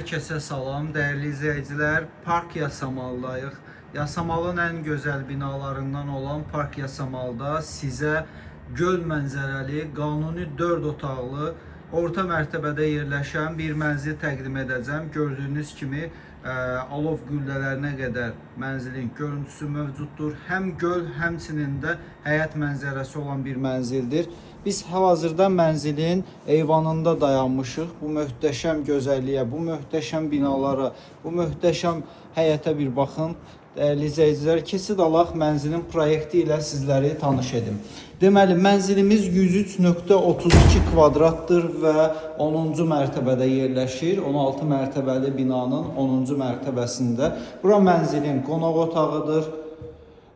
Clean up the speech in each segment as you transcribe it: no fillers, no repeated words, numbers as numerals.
Herkese salam, değerli izleyiciler. Park Yasamal'dayıq. Yasamal'ın en güzel binalarından olan Park Yasamal'da size göl mənzərəli, qanuni 4 otaqlı, orta mərtəbədə yerləşən bir mənzil təqdim edəcəm. Gördüyünüz kimi alov güllələrinə qədər mənzilin görüntüsü mövcuddur. Həm göl, həmçinin də həyət mənzərəsi olan bir mənzildir. Biz hal-hazırda mənzilin eyvanında dayanmışıq. Bu möhtəşəm gözəlliyə, bu möhtəşəm binalara, bu möhtəşəm həyətə bir baxın. Dəyərli izləyicilər, keçid alaq mənzilin proyekti ilə sizləri tanış edim. Deməli, mənzilimiz 103.32 kvadratdır və 10-cu mərtəbədə yerləşir. 16 mərtəbəli binanın 10-cu mərtəbəsində. Bura mənzilin qonaq otağıdır.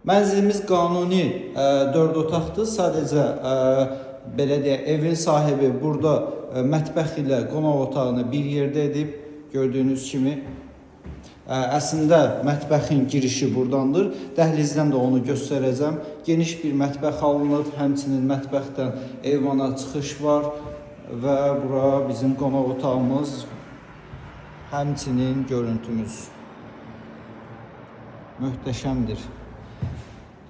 Mənzilimiz qanuni 4 otaqdır. Sadəcə belə deyək, evin sahibi burada mətbəx ilə qonaq otağını bir yerdə edib. Gördüyünüz kimi əslində mətbəxin girişi buradandır. Dəhlizdən də onu göstərəcəm. Geniş bir mətbəx alınıb, həmçinin mətbəxdən eyvana çıxış var və bura bizim qonaq otağımız, həmçinin görüntümüz möhtəşəmdir.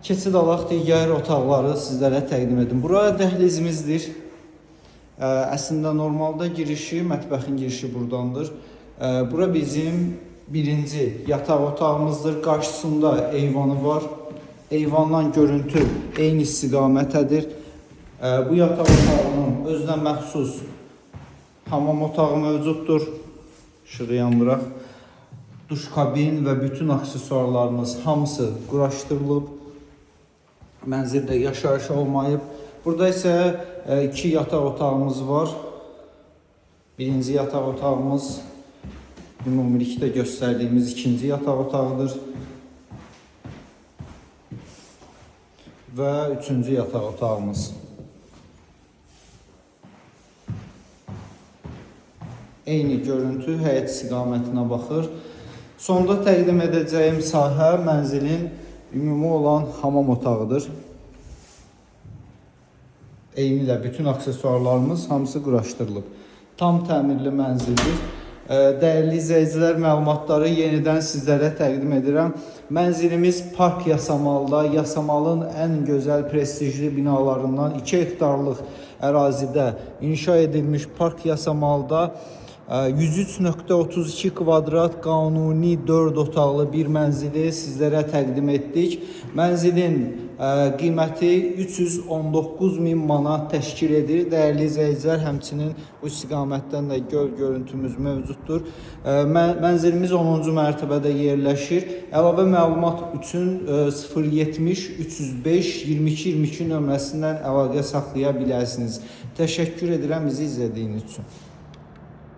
Keçid alaq digər otaqları sizlərə təqdim edim. Bura dəhlizimizdir. Əslində normalda girişi, mətbəxin girişi buradandır. Bura bizim birinci yataq otağımızdır. Qarşısında eyvanı var. Eyvandan görüntü eyni istiqamətədir. Bu yataq otağının özünə məxsus hamam otağı mövcuddur. İşığı yandıraq. Duş kabin və bütün aksesuarlarımız hamısı quraşdırılıb. Mənzildə yaşayış olmayıb. Burada isə iki yataq otağımız var. Birinci yataq otağımız ümumilikdə göstərdiyimiz ikinci yataq otağıdır. Və üçüncü yataq otağımız. Eyni görüntü həyət istiqamətinə baxır. Sonda təqdim edəcəyim sahə mənzilin ümumi olan hamam otağıdır. Eyni ilə bütün aksesuarlarımız hamısı quraşdırılıb. Tam təmirli mənzildir. Dəyərli izləyicilər, məlumatları yenidən sizlərə təqdim edirəm. Mənzilimiz Park Yasamal'da, Yasamal'ın ən gözəl prestijli binalarından 2 hektarlıq ərazidə inşa edilmiş Park Yasamal'da 103.32 kvadrat qanuni 4 otaqlı bir mənzili sizlərə təqdim etdik. Mənzilin qiyməti 319.000 manat təşkil edir. Dəyərli izləyicilər, həmçinin bu istiqamətdən də göl görüntümüz mövcuddur. Mənzilimiz 10-cu mərtəbədə yerləşir. Əlavə məlumat üçün 070 305 22 22 nömrəsindən əlaqə saxlaya bilərsiniz. Təşəkkür edirəm bizi izlədiyiniz üçün.